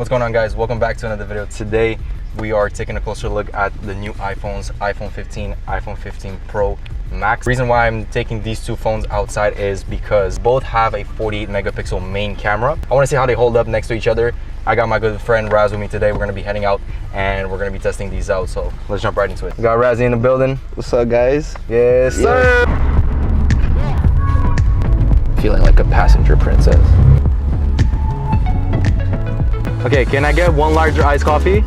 What's going on, guys? Welcome back to another video. Today we are taking a closer look at the new iPhones, iPhone 15, iPhone 15 Pro Max. The reason why I'm taking these two phones outside is because both have a 48 megapixel main camera. I want to see how they hold up next to each other. I got my good friend Raz with me today. We're going to be heading out and we're going to be testing these out, so let's jump right into it. We got Razzie in the building. What's up, guys? Yes, sir. Feeling like a passenger princess. Okay, can I get one larger iced coffee?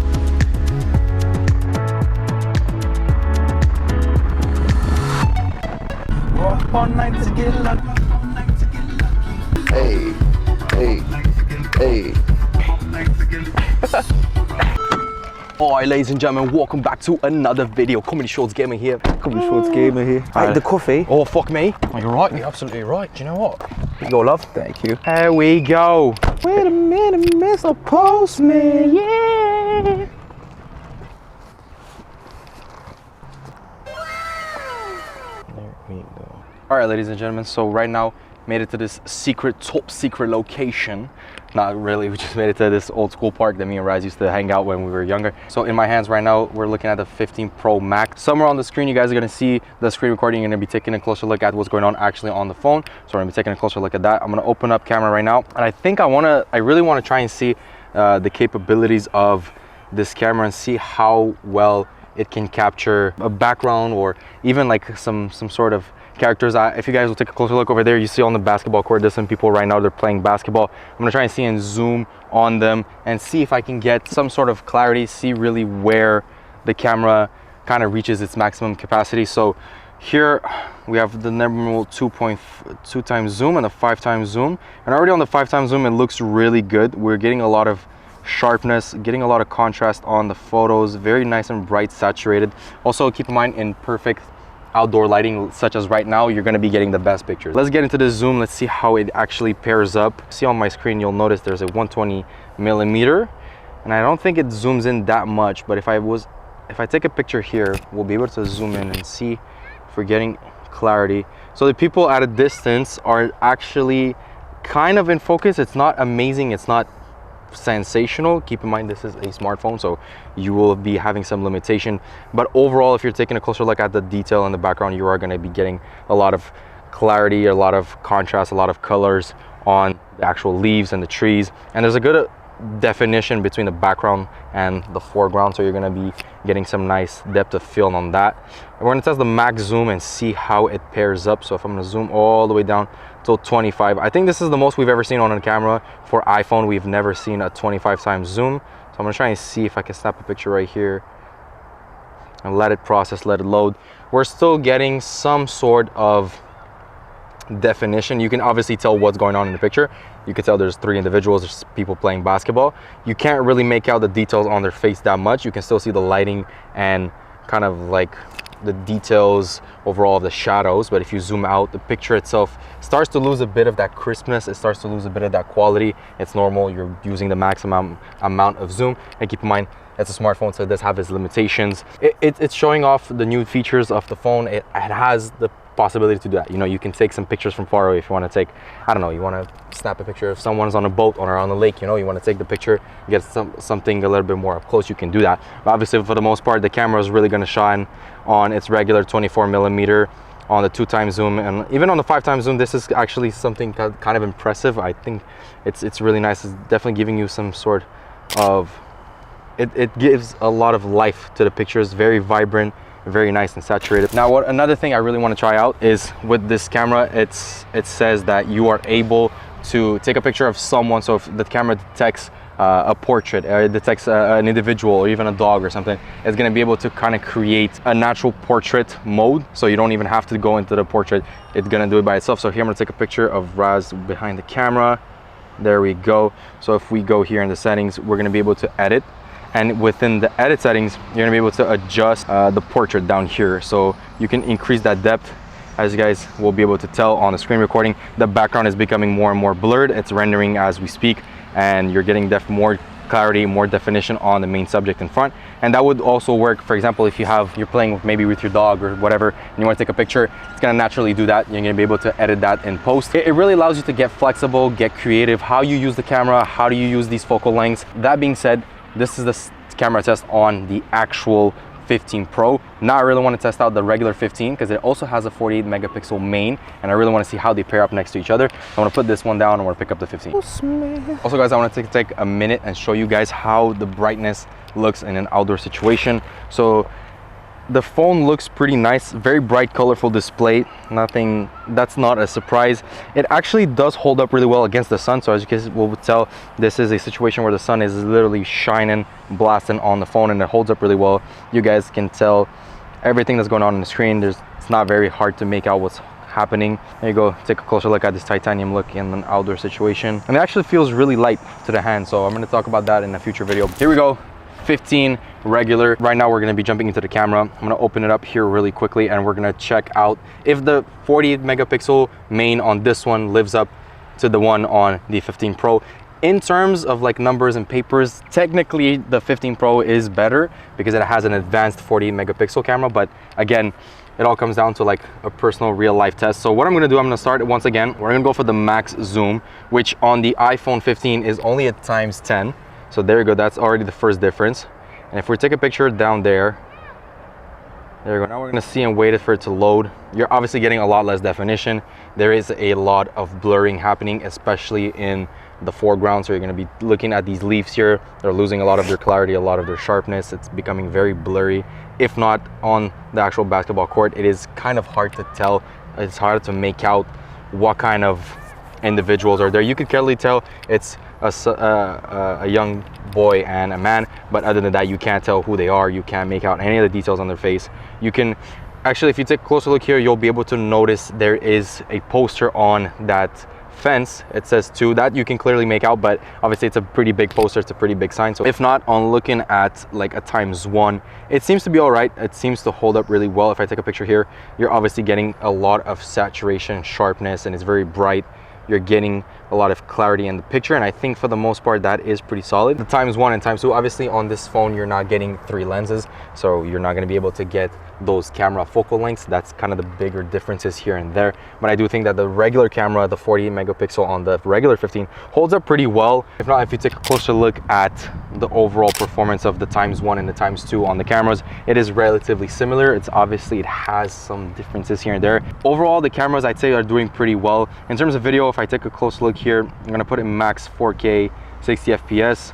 Hey, hey, hey. Alright, ladies and gentlemen, welcome back to another video. Comedy Shorts Gamer here. Comedy Shorts Gamer here. I like the coffee. Oh, fuck me. Oh, you're right, you're absolutely right. Do you know what? Here you go, love. Thank you. Here we go. Wait a minute, Mr. Postman, yeah. There we go. Alright, ladies and gentlemen, so right now, made it to this top secret location. Not really, we just made it to this old school park that me and Raz used to hang out when we were younger. So in my hands right now, we're looking at the 15 Pro Max. Somewhere on the screen, you guys are gonna see the screen recording. You're gonna be taking a closer look at what's going on actually on the phone. So we're gonna be taking a closer look at that. I'm gonna open up camera right now. And I think I really wanna try and see the capabilities of this camera and see how well it can capture a background or even like some sort of characters. If you guys will take a closer look over there, you see on the basketball court, there's some people right now, they're playing basketball. I'm gonna try and see and zoom on them and see if I can get some sort of clarity, see really where the camera kind of reaches its maximum capacity. So here we have the normal 2.2 times zoom and a 5 times zoom. And already on the 5 times zoom, it looks really good. We're getting a lot of sharpness, getting a lot of contrast on the photos, very nice and bright, saturated. Also keep in mind, in perfect outdoor lighting such as right now, you're going to be getting the best pictures. Let's get into the zoom. Let's see how it actually pairs up. See on my screen, you'll notice there's a 120 millimeter, and I don't think it zooms in that much, but if I take a picture here, we'll be able to zoom in and see if we're getting clarity. So the people at a distance are actually kind of in focus. It's not amazing, it's not sensational. Keep in mind, this is a smartphone, so you will be having some limitation, but overall, if you're taking a closer look at the detail in the background, you are going to be getting a lot of clarity, a lot of contrast, a lot of colors on the actual leaves and the trees, and there's a good definition between the background and the foreground, so you're going to be getting some nice depth of field on that. We're going to test the max zoom and see how it pairs up. So if I'm going to zoom all the way down till 25, I think this is the most we've ever seen on a camera for iPhone. We've never seen a 25 times zoom. So I'm going to try and see if I can snap a picture right here and let it process, let it load. We're still getting some sort of definition. You can obviously tell what's going on in the picture. You can tell there's 3 individuals, there's people playing basketball. You can't really make out the details on their face that much. You can still see the lighting and kind of like the details overall of the shadows, but if you zoom out, the picture itself starts to lose a bit of that crispness. It starts to lose a bit of that quality. It's normal, you're using the maximum amount of zoom, and keep in mind, it's a smartphone, so it does have its limitations. It's showing off the new features of the phone. It has the possibility to do that. You know, you can take some pictures from far away if you want to take, I don't know, you want to snap a picture if someone's on a boat or on the lake, you know, you want to take the picture, get something a little bit more up close, you can do that. But obviously, for the most part, the camera is really going to shine on its regular 24 millimeter, on the 2 times zoom, and even on the 5 times zoom. This is actually something kind of impressive. I think it's really nice. It's definitely giving you some sort of, it gives a lot of life to the pictures, very vibrant, very nice and saturated. Now, another thing I really want to try out is with this camera, it says that you are able to take a picture of someone. So if the camera detects a portrait, it detects an individual or even a dog or something, it's going to be able to kind of create a natural portrait mode, so you don't even have to go into the portrait. It's going to do it by itself. So here I'm going to take a picture of Raz behind the camera. There we go. So if we go here in the settings, we're going to be able to edit. And within the edit settings, you're gonna be able to adjust the portrait down here. So you can increase that depth. As you guys will be able to tell on the screen recording, the background is becoming more and more blurred. It's rendering as we speak, and you're getting more clarity, more definition on the main subject in front. And that would also work, for example, if you're playing with maybe with your dog or whatever, and you want to take a picture, it's gonna naturally do that. You're gonna be able to edit that in post. It really allows you to get flexible, get creative, how you use the camera, how do you use these focal lengths. That being said, this is the camera test on the actual 15 Pro. Now I really want to test out the regular 15 because it also has a 48 megapixel main, and I really want to see how they pair up next to each other. I want to put this one down and I want to pick up the 15. Also guys, I want to take a minute and show you guys how the brightness looks in an outdoor situation. So the phone looks pretty nice, very bright, colorful display. Nothing, that's not a surprise. It actually does hold up really well against the sun. So as you guys will tell, this is a situation where the sun is literally shining, blasting on the phone, and it holds up really well. You guys can tell everything that's going on the screen. It's not very hard to make out what's happening. There you go, take a closer look at this titanium look in an outdoor situation. And it actually feels really light to the hand. So I'm going to talk about that in a future video. Here we go. 15 regular. Right now we're going to be jumping into the camera. I'm going to open it up here really quickly and we're going to check out if the 48 megapixel main on this one lives up to the one on the 15 Pro. In terms of like numbers and papers, technically the 15 Pro is better because it has an advanced 48 megapixel camera, but again, it all comes down to like a personal real life test. So what I'm going to do, I'm going to start once again. We're going to go for the max zoom, which on the iPhone 15 is only at ×10. So there you go, that's already the first difference. And if we take a picture down there you go. Now we're gonna see and wait for it to load. You're obviously getting a lot less definition. There is a lot of blurring happening, especially in the foreground. So you're gonna be looking at these leaves here. They're losing a lot of their clarity, a lot of their sharpness. It's becoming very blurry. If not on the actual basketball court, it is kind of hard to tell. It's hard to make out what kind of individuals are there. You could clearly tell it's a young boy and a man, but other than that you can't tell who they are. You can't make out any of the details on their face. You can actually, if you take a closer look here, you'll be able to notice there is a poster on that fence. It says 2, that you can clearly make out, but obviously it's a pretty big poster, it's a pretty big sign. So if not, on looking at like a ×1, it seems to be all right. It seems to hold up really well. If I take a picture here, you're obviously getting a lot of saturation, sharpness, and it's very bright. You're getting a lot of clarity in the picture, and I think for the most part that is pretty solid. The ×1 and ×2, obviously on this phone you're not getting 3 lenses, so you're not going to be able to get those camera focal lengths. That's kind of the bigger differences here and there, but I do think that the regular camera, the 48 megapixel on the regular 15, holds up pretty well. If not, if you take a closer look at the overall performance of the ×1 and the ×2 on the cameras, it is relatively similar. It's obviously, it has some differences here and there. Overall, the cameras I'd say are doing pretty well. In terms of video, if I take a close look here, I'm gonna put it in max 4K 60 FPS,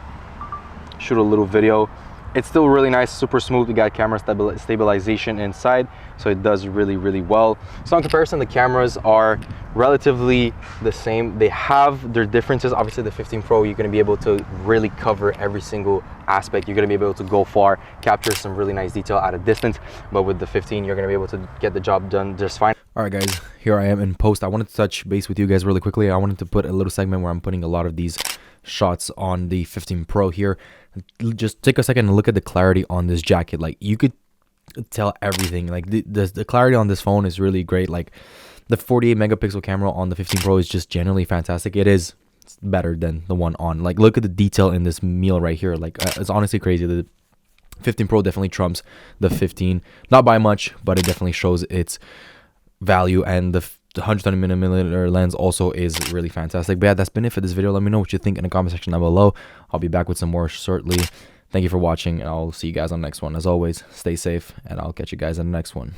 shoot a little video. It's still really nice, super smooth. We got camera stabilization inside, so it does really well. So in comparison, the cameras are relatively the same. They have their differences. Obviously the 15 Pro, you're going to be able to really cover every single aspect. You're going to be able to go far, capture some really nice detail at a distance, but with the 15 you're going to be able to get the job done just fine. All right guys, here I am in post. I wanted to touch base with you guys really quickly. I wanted to put a little segment where I'm putting a lot of these shots on the 15 Pro here. Just take a second and look at the clarity on this jacket. Like, you could tell everything. Like the clarity on this phone is really great. Like the 48 megapixel camera on the 15 Pro is just generally fantastic. It's better than the one on, like, look at the detail in this meal right here. Like it's honestly crazy. The 15 Pro definitely trumps the 15, not by much, but it definitely shows its value. And the 120mm lens also is really fantastic. But yeah, that's been it for this video. Let me know what you think in the comment section down below. I'll be back with some more shortly. Thank you for watching, and I'll see you guys on the next one. As always, stay safe, and I'll catch you guys in the next one.